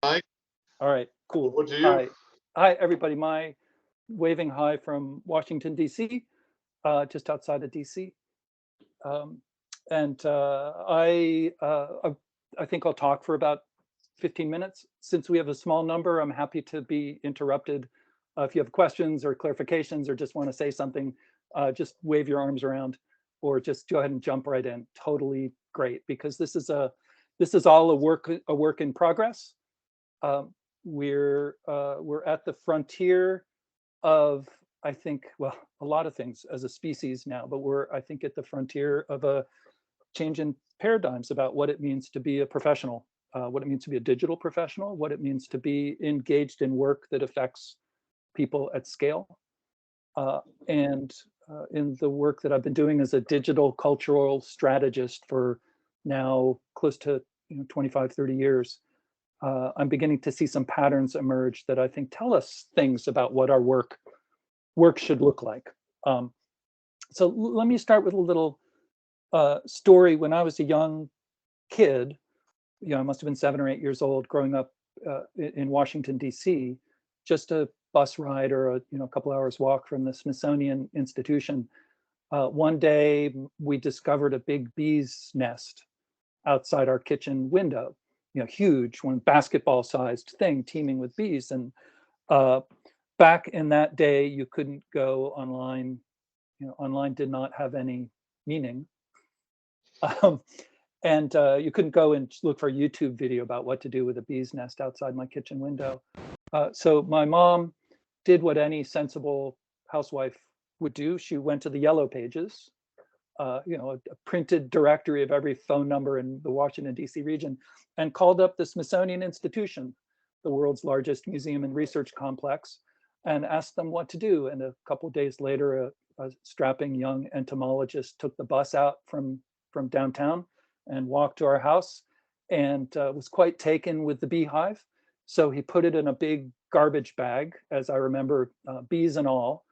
Mike. All right, cool. Over to you. Hi. Hi, everybody. My waving hi from Washington, D.C., just outside of D.C. Um, and I think I'll talk for about 15 minutes. Since we have a small number, I'm happy to be interrupted. If you have questions or clarifications or just want to say something, just wave your arms around or just go ahead and jump right in. Totally great, because this is all a work in progress. Um, we're at the frontier of, I think, well, a lot of things as a species now, but we're, I think, at the frontier of a change in paradigms about what it means to be a professional, what it means to be a digital professional, what it means to be engaged in work that affects people at scale. And in the work that I've been doing as a digital cultural strategist for now close to 25, 30 years, I'm beginning to see some patterns emerge that I think tell us things about what our work should look like. Um, so let me start with a little story. When I was a young kid, I must have been 7 or 8 years old, growing up in Washington, D.C., just a bus ride or a couple hours walk from the Smithsonian Institution. One day we discovered a big bee's nest outside our kitchen window, huge, one basketball sized thing teeming with bees. And uh, back in that day, you couldn't go online. Online did not have any meaning. Um, and you couldn't go and look for a YouTube video about what to do with a bee's nest outside my kitchen window. So my mom did what any sensible housewife would do. She went to the yellow pages, a printed directory of every phone number in the Washington, D.C. region, and called up the Smithsonian Institution, the world's largest museum and research complex, and asked them what to do. And a couple of days later, a strapping young entomologist took the bus out from downtown and walked to our house, and was quite taken with the beehive. So he put it in a big garbage bag, as I remember, bees and all,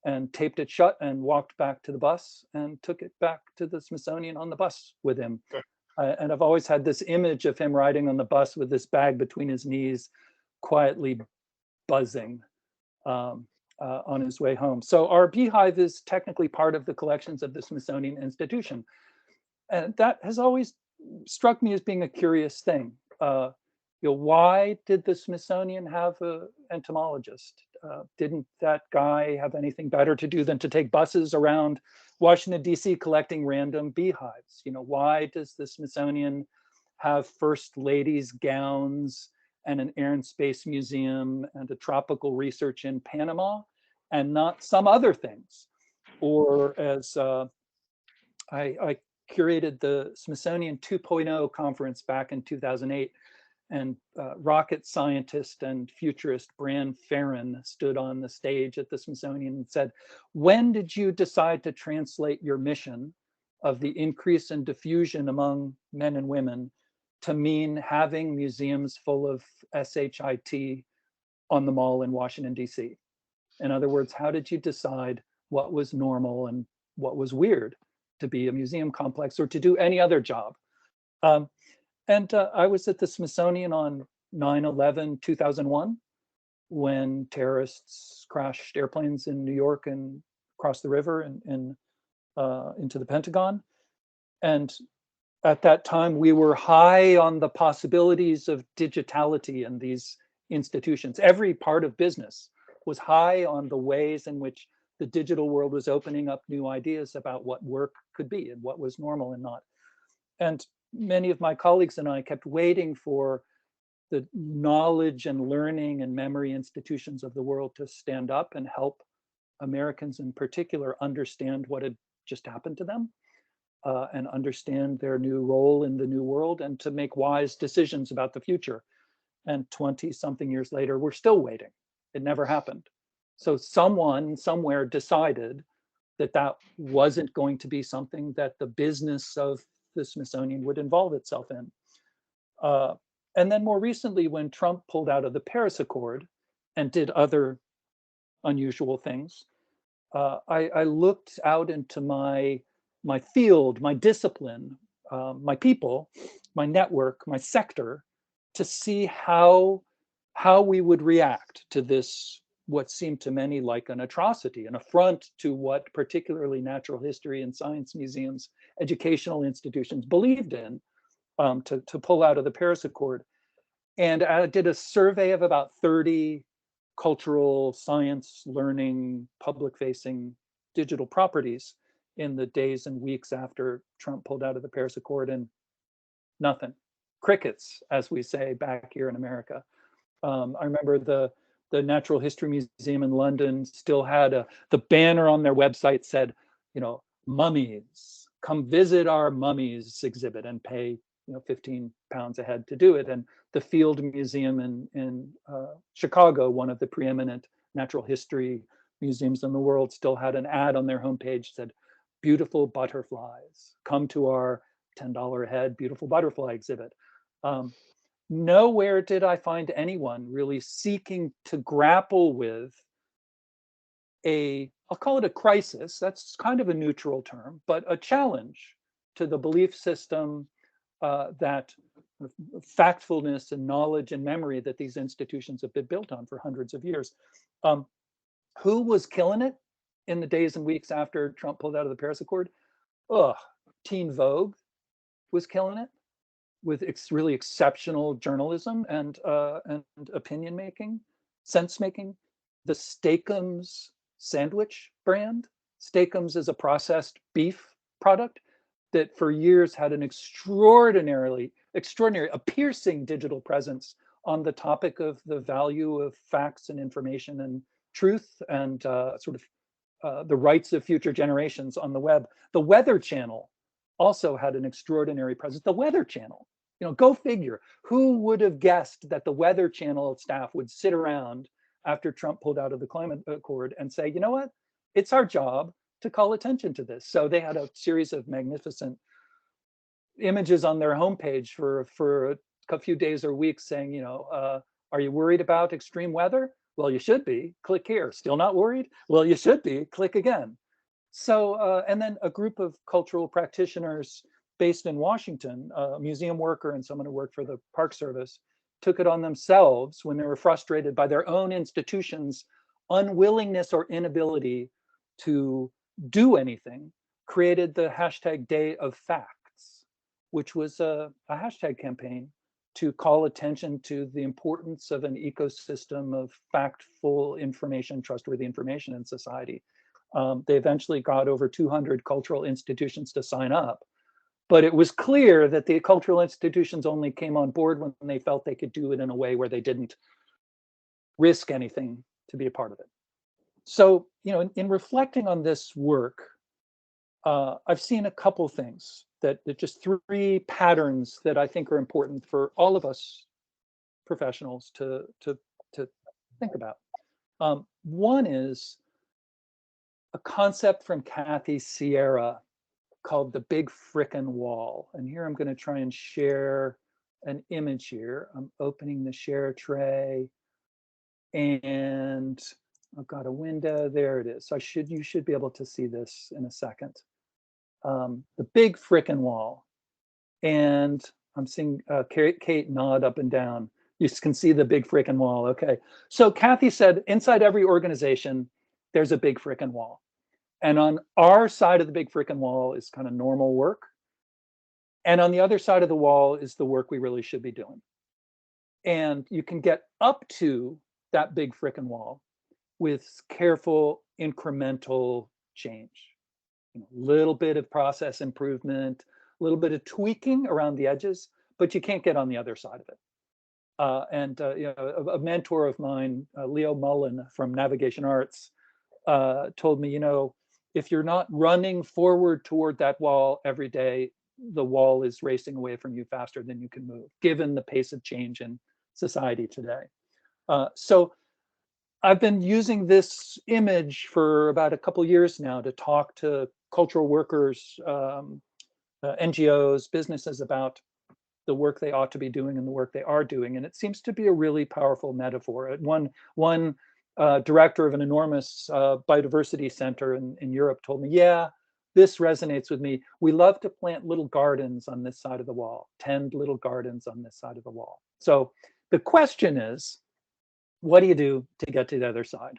and taped it shut and walked back to the bus and took it back to the Smithsonian on the bus with him. And I've always had this image of him riding on the bus with this bag between his knees, quietly buzzing on his way home. So our beehive is technically part of the collections of the Smithsonian Institution. And that has always struck me as being a curious thing. Why did the Smithsonian have an entomologist? Didn't that guy have anything better to do than to take buses around Washington, D.C. collecting random beehives? Why does the Smithsonian have first ladies' gowns and an air and space museum and a tropical research in Panama and not some other things? Or as I curated the Smithsonian 2.0 conference back in 2008, and rocket scientist and futurist Bran Ferren stood on the stage at the Smithsonian and said, "When did you decide to translate your mission of the increase in diffusion among men and women to mean having museums full of SHIT on the mall in Washington, D.C.? In other words, how did you decide what was normal and what was weird to be a museum complex or to do any other job?" And I was at the Smithsonian on 9/11, 2001, when terrorists crashed airplanes in New York and across the river and into the Pentagon. And at that time, we were high on the possibilities of digitality in these institutions. Every part of business was high on the ways in which the digital world was opening up new ideas about what work could be and what was normal and not. And many of my colleagues and I kept waiting for the knowledge and learning and memory institutions of the world to stand up and help Americans in particular understand what had just happened to them, and understand their new role in the new world and to make wise decisions about the future. And 20 something years later, we're still waiting. It never happened. So someone somewhere decided that that wasn't going to be something that the business of the Smithsonian would involve itself in. And then more recently, when Trump pulled out of the Paris Accord and did other unusual things, I looked out into my field, my discipline, my people, my network, my sector, to see how we would react to this, what seemed to many like an atrocity, an affront to what particularly natural history and science museums, educational institutions believed in, to pull out of the Paris Accord. And I did a survey of about 30 cultural, science, learning, public-facing digital properties in the days and weeks after Trump pulled out of the Paris Accord, and nothing. Crickets, as we say back here in America. I remember the Natural History Museum in London still had the banner on their website said, mummies, come visit our mummies exhibit and pay, 15 pounds a head to do it. And the Field Museum in Chicago, one of the preeminent natural history museums in the world, still had an ad on their homepage said, beautiful butterflies, come to our $10 a head beautiful butterfly exhibit. Nowhere did I find anyone really seeking to grapple with I'll call it a crisis, that's kind of a neutral term, but a challenge to the belief system, that factfulness and knowledge and memory that these institutions have been built on for hundreds of years. Who was killing it in the days and weeks after Trump pulled out of the Paris Accord? Teen Vogue was killing it with really exceptional journalism and opinion making, sense making. The Steakums sandwich brand. Steakums is a processed beef product that for years had an extraordinary, a piercing digital presence on the topic of the value of facts and information and truth and the rights of future generations on the web. The Weather Channel also had an extraordinary presence. The Weather Channel, go figure. Who would have guessed that the Weather Channel staff would sit around after Trump pulled out of the climate accord and say, you know what, it's our job to call attention to this. So they had a series of magnificent images on their homepage for a few days or weeks saying, are you worried about extreme weather? Well, you should be. Click here. Still not worried? Well, you should be. Click again. So, and then a group of cultural practitioners based in Washington, a museum worker and someone who worked for the Park Service, took it on themselves when they were frustrated by their own institutions' unwillingness or inability to do anything, created the hashtag Day of Facts, which was a hashtag campaign to call attention to the importance of an ecosystem of factful information, trustworthy information in society. They eventually got over 200 cultural institutions to sign up. But it was clear that the cultural institutions only came on board when they felt they could do it in a way where they didn't risk anything to be a part of it. So, in reflecting on this work, I've seen a couple things that just three patterns that I think are important for all of us professionals to think about. One is a concept from Kathy Sierra called the big frickin' wall. And here I'm going to try and share an image here. I'm opening the share tray and I've got a window. There it is. So you should be able to see this in a second. The big frickin' wall. And I'm seeing Kate nod up and down. You can see the big frickin' wall. Okay. So Kathy said, inside every organization, there's a big frickin' wall. And on our side of the big frickin' wall is kind of normal work. And on the other side of the wall is the work we really should be doing. And you can get up to that big frickin' wall with careful incremental change. Little bit of process improvement, a little bit of tweaking around the edges, but you can't get on the other side of it. A mentor of mine, Leo Mullen from Navigation Arts, told me, if you're not running forward toward that wall every day, the wall is racing away from you faster than you can move, given the pace of change in society today. So I've been using this image for about a couple of years now to talk to cultural workers, NGOs, businesses about the work they ought to be doing and the work they are doing. And it seems to be a really powerful metaphor. One director of an enormous biodiversity center in Europe told me, yeah, this resonates with me. We love to plant little gardens on this side of the wall, tend little gardens on this side of the wall. So the question is, what do you do to get to the other side?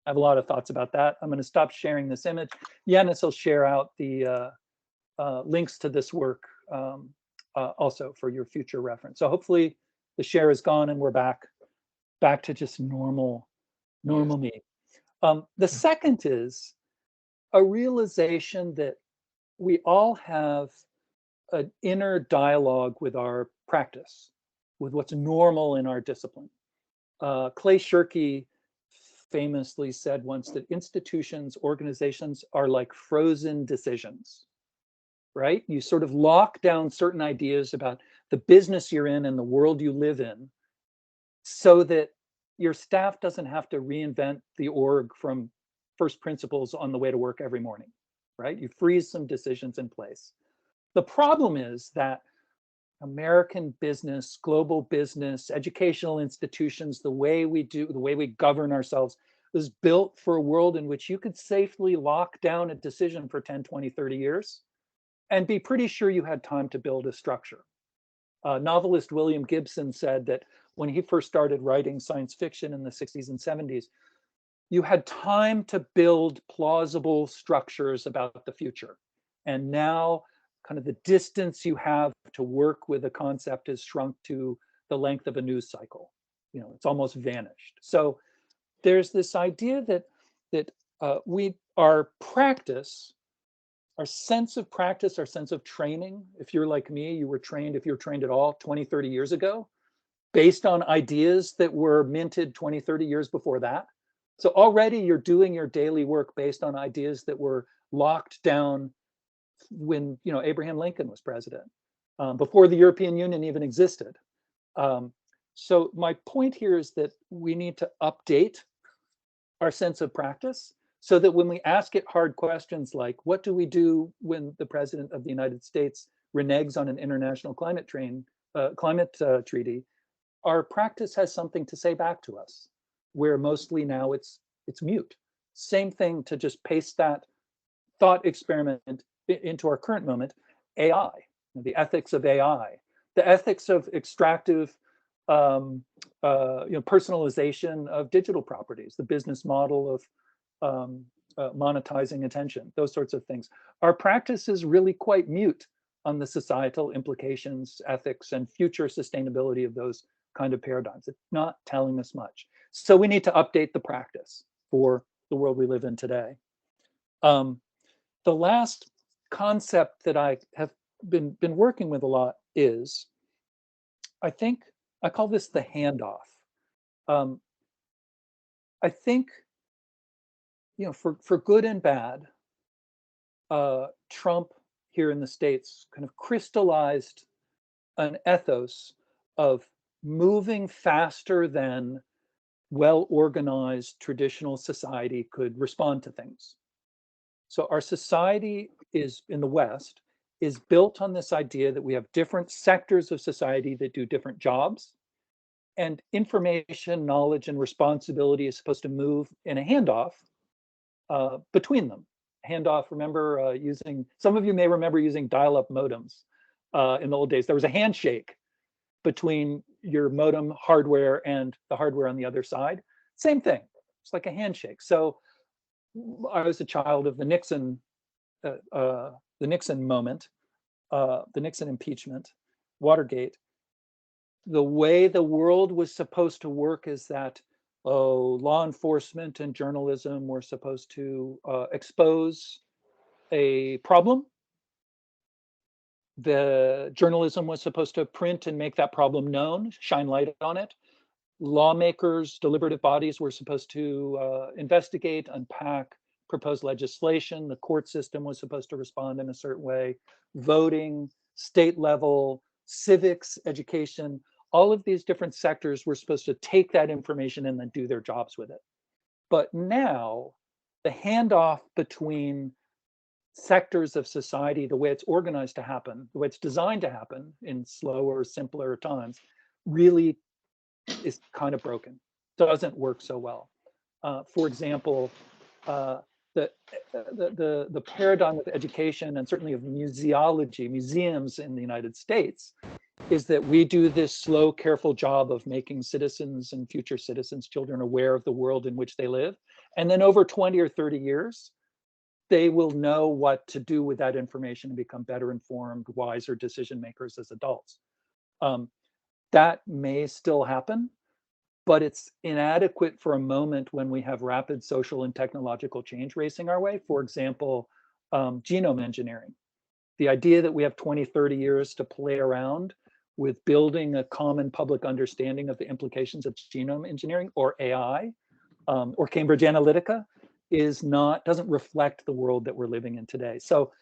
I have a lot of thoughts about that. I'm going to stop sharing this image. Yanis will share out the links to this work also for your future reference. So hopefully the share is gone and we're back to just normal me. The second is a realization that we all have an inner dialogue with our practice, with what's normal in our discipline. Clay Shirky famously said once that institutions, organizations are like frozen decisions, right? You sort of lock down certain ideas about the business you're in and the world you live in so that your staff doesn't have to reinvent the org from first principles on the way to work every morning, right? You freeze some decisions in place. The problem is that American business, global business, educational institutions, the way we govern ourselves was built for a world in which you could safely lock down a decision for 10, 20, 30 years and be pretty sure you had time to build a structure. Novelist William Gibson said that when he first started writing science fiction in the 60s and 70s, you had time to build plausible structures about the future. And now kind of the distance you have to work with a concept is shrunk to the length of a news cycle. You know, it's almost vanished. So there's this idea that our practice, our sense of practice, our sense of training, if you're like me, you were trained, if you're trained at all 20, 30 years ago, based on ideas that were minted 20, 30 years before that. So already you're doing your daily work based on ideas that were locked down when, you know, Abraham Lincoln was president, before the European Union even existed. So my point here is that we need to update our sense of practice so that when we ask it hard questions like, what do we do when the president of the United States reneges on an international climate treaty, our practice has something to say back to us, where mostly now it's mute. Same thing to just paste that thought experiment into our current moment, AI, the ethics of AI, the ethics of extractive personalization of digital properties, the business model of monetizing attention, those sorts of things. Our practice is really quite mute on the societal implications, ethics, and future sustainability of those kind of paradigms. It's not telling us much. So we need to update the practice for the world we live in today. The last concept that I have been working with a lot is, I think, I call this the handoff. I think, you know, for good and bad, Trump here in the States kind of crystallized an ethos of moving faster than well-organized traditional society could respond to things. So our society is, in the West, is built on this idea that we have different sectors of society that do different jobs, and information, knowledge, and responsibility is supposed to move in a handoff between them. Handoff, remember some of you may remember using dial-up modems in the old days. There was a handshake between your modem hardware and the hardware on the other side. Same thing, it's like a handshake. So I was a child of the Nixon moment, the Nixon impeachment, Watergate. The way the world was supposed to work is that law enforcement and journalism were supposed to expose a problem. The journalism was supposed to print and make that problem known, shine light on it. Lawmakers, deliberative bodies were supposed to investigate, unpack, propose legislation. The court system was supposed to respond in a certain way. Voting, state level, civics, education, all of these different sectors were supposed to take that information and then do their jobs with it. But now the handoff between sectors of society, the way it's organized to happen, the way it's designed to happen in slower, simpler times, really is kind of broken, doesn't work so well. For example, the paradigm of education, and certainly of museology, museums in the United States, is that we do this slow, careful job of making citizens and future citizens, children, aware of the world in which they live. And then over 20 or 30 years, they will know what to do with that information and become better informed, wiser decision makers as adults. That may still happen, but it's inadequate for a moment when we have rapid social and technological change racing our way. For example, genome engineering. The idea that we have 20, 30 years to play around with building a common public understanding of the implications of genome engineering or AI or Cambridge Analytica doesn't reflect the world that we're living in today. So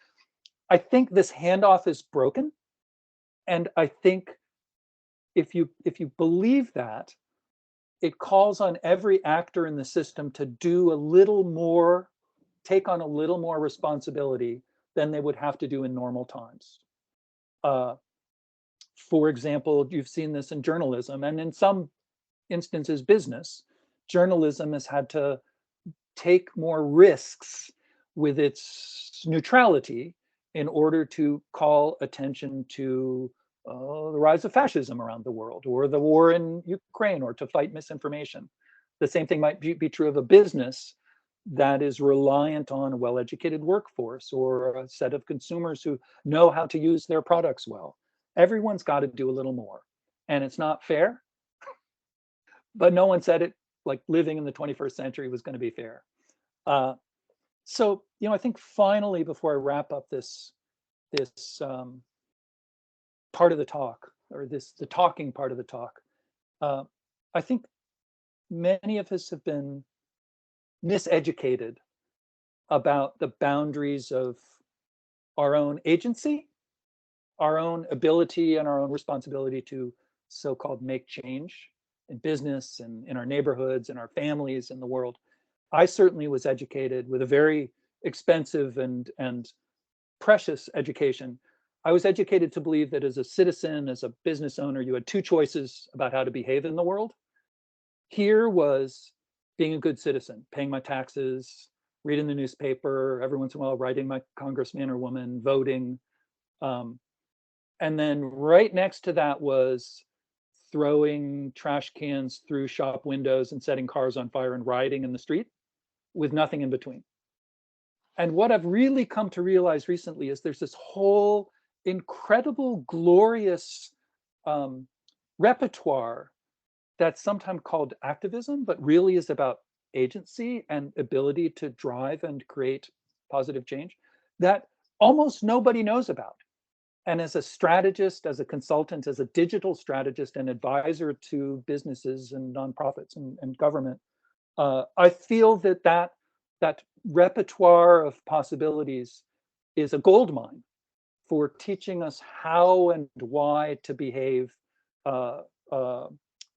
I think this handoff is broken. And I think if you believe that, it calls on every actor in the system to do a little more, take on a little more responsibility than they would have to do in normal times. For example, you've seen this in journalism, and in some instances, business. Journalism has had to take more risks with its neutrality in order to call attention to the rise of fascism around the world, or the war in Ukraine, or to fight misinformation. The same thing might be true of a business that is reliant on a well-educated workforce or a set of consumers who know how to use their products well. Everyone's got to do a little more. And it's not fair, but no one said it like living in the 21st century was going to be fair. So, I think finally, before I wrap up this part of the talk, or the talking part of the talk, I think many of us have been miseducated about the boundaries of our own agency, our own ability, and our own responsibility to so-called make change in business and in our neighborhoods and our families and the world. I certainly was educated with a very expensive and precious education. I was educated to believe that as a citizen, as a business owner, you had two choices about how to behave in the world. Here was being a good citizen, paying my taxes, reading the newspaper, every once in a while writing my congressman or woman, voting. And then right next to that was throwing trash cans through shop windows and setting cars on fire and rioting in the street, with nothing in between. And what I've really come to realize recently is there's this whole incredible, glorious repertoire that's sometimes called activism, but really is about agency and ability to drive and create positive change that almost nobody knows about. And as a strategist, as a consultant, as a digital strategist and advisor to businesses and nonprofits and government, I feel that repertoire of possibilities is a gold mine for teaching us how and why to behave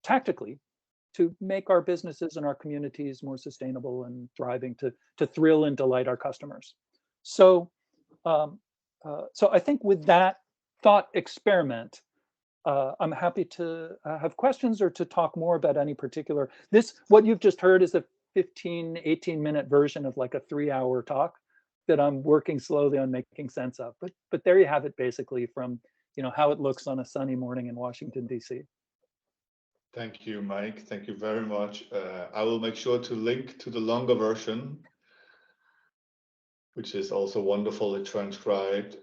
tactically to make our businesses and our communities more sustainable and thriving, to thrill and delight our customers. So I think with that thought experiment, I'm happy to have questions or to talk more about any particular. What you've just heard is a 15, 18-minute version of like a 3-hour talk that I'm working slowly on making sense of. But there you have it, basically, from how it looks on a sunny morning in Washington, D.C. Thank you, Mike. Thank you very much. I will make sure to link to the longer version, which is also wonderfully transcribed.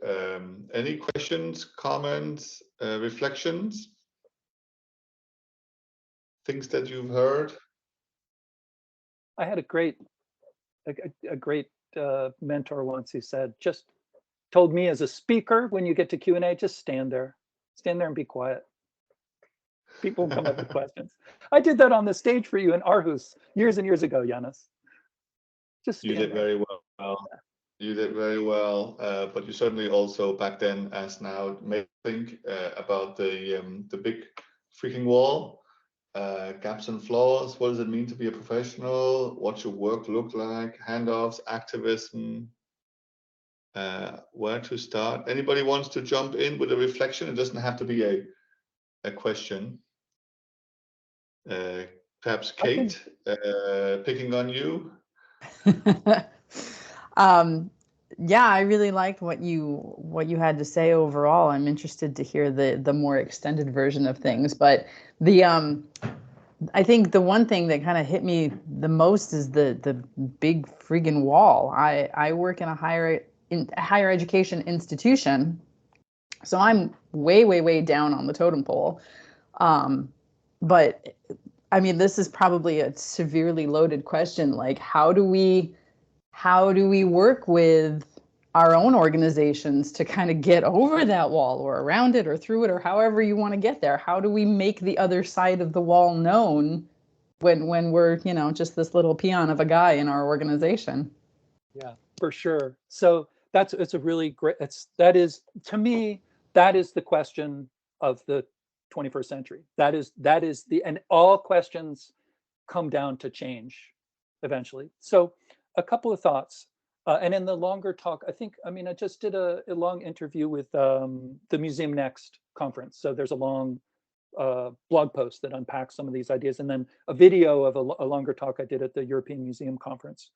Any questions, comments, reflections? Things that you've heard? I had a great mentor once who told me as a speaker, when you get to Q&A, just stand there and be quiet. People come up with questions. I did that on the stage for you in Aarhus years and years ago, Yannis. Just stand You did there. very well. You did very well, but you certainly also back then, as now, made think about the big freaking wall, gaps and flaws. What does it mean to be a professional? What should work look like? Handoffs, activism. Where to start? Anybody wants to jump in with a reflection? It doesn't have to be a question. Perhaps Kate, picking on you. Yeah, I really liked what you had to say overall. I'm interested to hear the more extended version of things, but the I think the one thing that kind of hit me the most is the big friggin' wall. I work in a higher education institution, so I'm way down on the totem pole. But I mean, this is probably a severely loaded question. Like, how do we work with our own organizations to kind of get over that wall or around it or through it or however you want to get there? How do we make the other side of the wall known when we're, just this little peon of a guy in our organization? Yeah, for sure. So it's a really great, to me, that is the question of the 21st century. That is and all questions come down to change eventually. So a couple of thoughts. And in the longer talk, I just did a long interview with the Museum Next conference. So there's a long blog post that unpacks some of these ideas, and then a video of a longer talk I did at the European Museum Conference.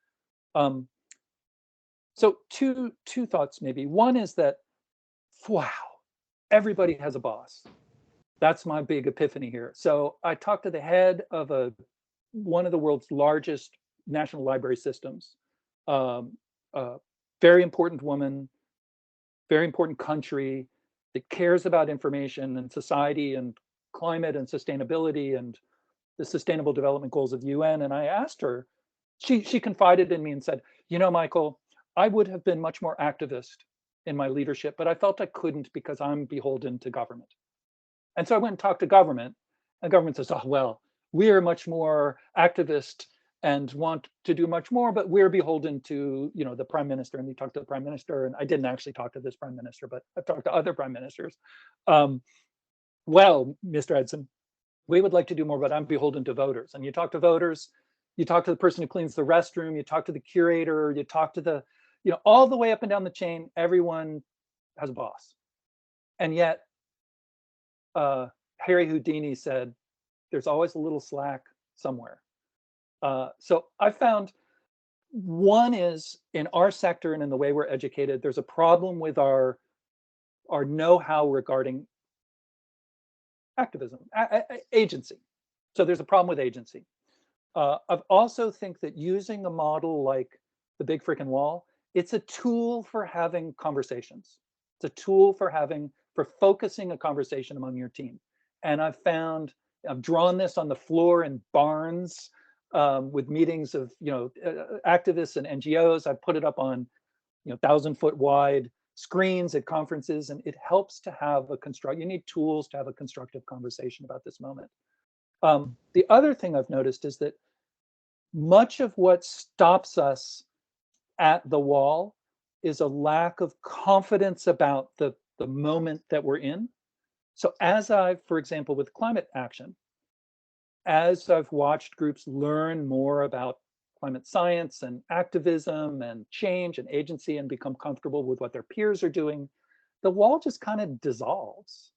So two thoughts maybe. One is that, wow, everybody has a boss. That's my big epiphany here. So I talked to the head of one of the world's largest national library systems, very important woman, very important country that cares about information and society and climate and sustainability and the sustainable development goals of the UN. And I asked her, she confided in me and said, Michael, I would have been much more activist in my leadership, but I felt I couldn't because I'm beholden to government. And so I went and talked to government, and government says, oh, well, we are much more activist and want to do much more, but we're beholden to, the prime minister. And we talked to the prime minister, and I didn't actually talk to this prime minister, but I've talked to other prime ministers. Well, Mr. Edson, we would like to do more, but I'm beholden to voters. And you talk to voters, you talk to the person who cleans the restroom, you talk to the curator, you talk to the, all the way up and down the chain, everyone has a boss. And yet, Harry Houdini said, there's always a little slack somewhere. So I found one is in our sector and in the way we're educated, there's a problem with our know-how regarding activism, agency. So there's a problem with agency. I also think that using a model like the big freaking wall, it's a tool for having conversations. It's a tool for focusing a conversation among your team. And I've drawn this on the floor in barns with meetings of activists and NGOs. I put it up on 1,000-foot wide screens at conferences, and it helps to have you need tools to have a constructive conversation about this moment. The other thing I've noticed is that much of what stops us at the wall is a lack of confidence about the moment that we're in. So for example, with climate action, as I've watched groups learn more about climate science and activism and change and agency and become comfortable with what their peers are doing, the wall just kind of dissolves.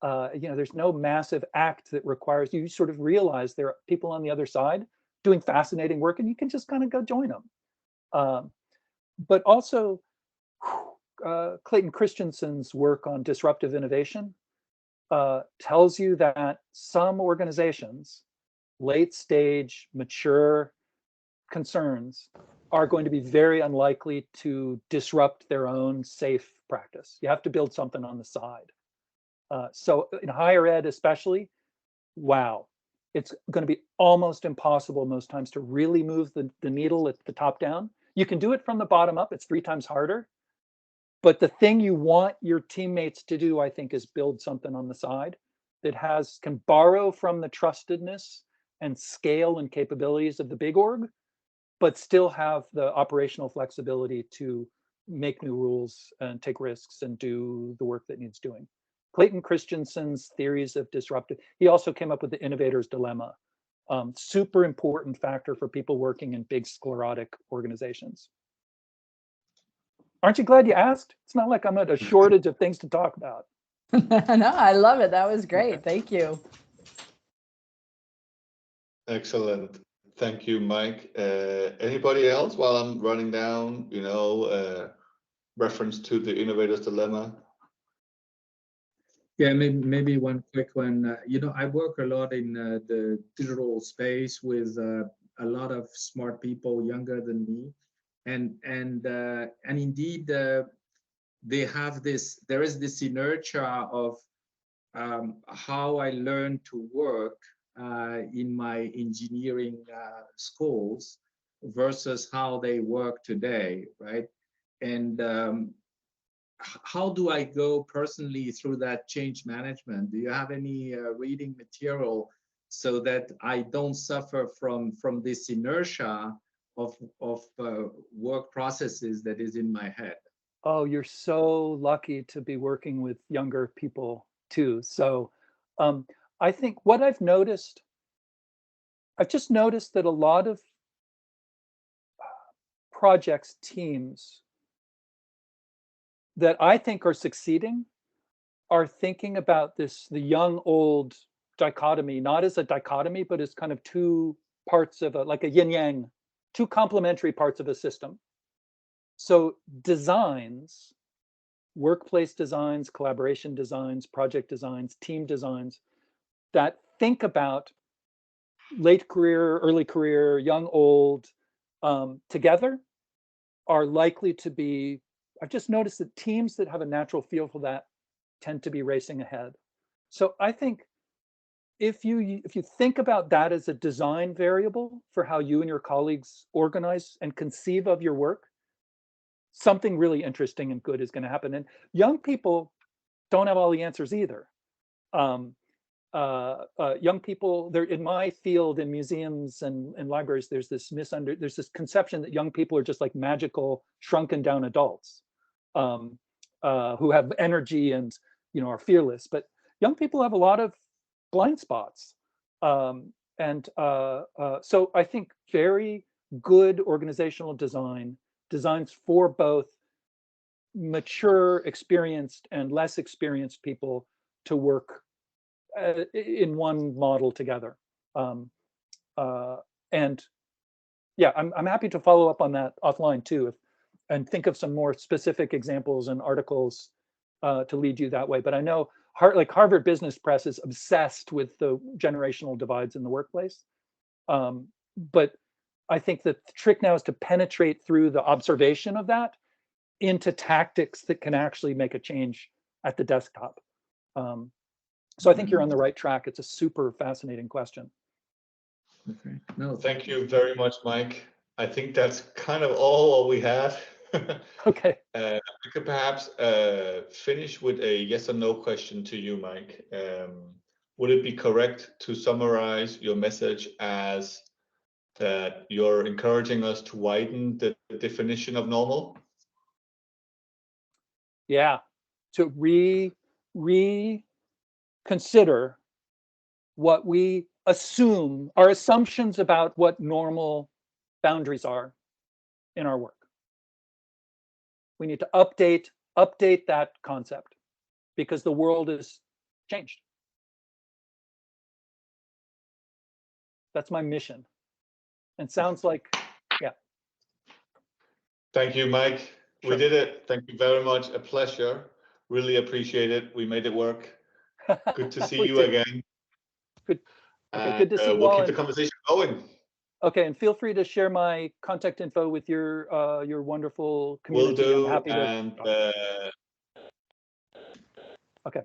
There's no massive act that requires you sort of realize there are people on the other side doing fascinating work, and you can just kind of go join them. But also, Clayton Christensen's work on disruptive innovation tells you that some organizations, late stage, mature concerns, are going to be very unlikely to disrupt their own safe practice. You have to build something on the side. So in higher ed especially, wow, it's going to be almost impossible most times to really move the needle at the top down. You can do it from the bottom up. It's 3 times harder. But the thing you want your teammates to do, I think, is build something on the side that can borrow from the trustedness and scale and capabilities of the big org, but still have the operational flexibility to make new rules and take risks and do the work that needs doing. Clayton Christensen's theories of disruptive, he also came up with the innovator's dilemma. Super important factor for people working in big sclerotic organizations. Aren't you glad you asked? It's not like I'm at a shortage of things to talk about. No, I love it. That was great. Thank you. Excellent. Thank you, Mike. Anybody else while I'm running down, reference to the innovator's dilemma? Yeah, maybe one quick one. I work a lot in the digital space with a lot of smart people younger than me, and indeed they have this. There is this inertia of how I learned to work in my engineering schools versus how they work today, right? And how do I go personally through that change management? Do you have any reading material so that I don't suffer from this inertia of work processes that is in my head? Oh, you're so lucky to be working with younger people too. So I think what I've just noticed that a lot of projects, teams that I think are succeeding are thinking about the young old dichotomy, not as a dichotomy, but as kind of two parts of like a yin yang, two complementary parts of a system. So designs, workplace designs, collaboration designs, project designs, team designs that think about late career, early career, young, old together are likely to be, I've just noticed that teams that have a natural feel for that tend to be racing ahead. So I think if you think about that as a design variable for how you and your colleagues organize and conceive of your work, something really interesting and good is going to happen. And young people don't have all the answers either. Young people, they're in my field in museums and libraries, there's this conception that young people are just like magical shrunken down adults who have energy and are fearless. But young people have a lot of blind spots. So I think very good organizational designs for both mature, experienced, and less experienced people to work in one model together. And yeah, I'm happy to follow up on that offline too, and think of some more specific examples and articles to lead you that way. But I know Harvard Business Press is obsessed with the generational divides in the workplace. But I think that the trick now is to penetrate through the observation of that into tactics that can actually make a change at the desktop. So I think you're on the right track. It's a super fascinating question. Okay. No, Thank you very much, Mike. I think that's kind of all we had. Okay. I could perhaps finish with a yes or no question to you, Mike. Would it be correct to summarize your message as that you're encouraging us to widen the definition of normal? Yeah, to reconsider what we assume, our assumptions about what normal boundaries are in our work. We need to update that concept because the world has changed. That's my mission. And sounds like, yeah. Thank you, Mike. Sure. We did it. Thank you very much. A pleasure. Really appreciate it. We made it work. Good to see you again. Good. Okay, good to see you we'll all. keep the conversation going. Okay, and feel free to share my contact info with your wonderful community. Will do. I'm happy to. And Okay.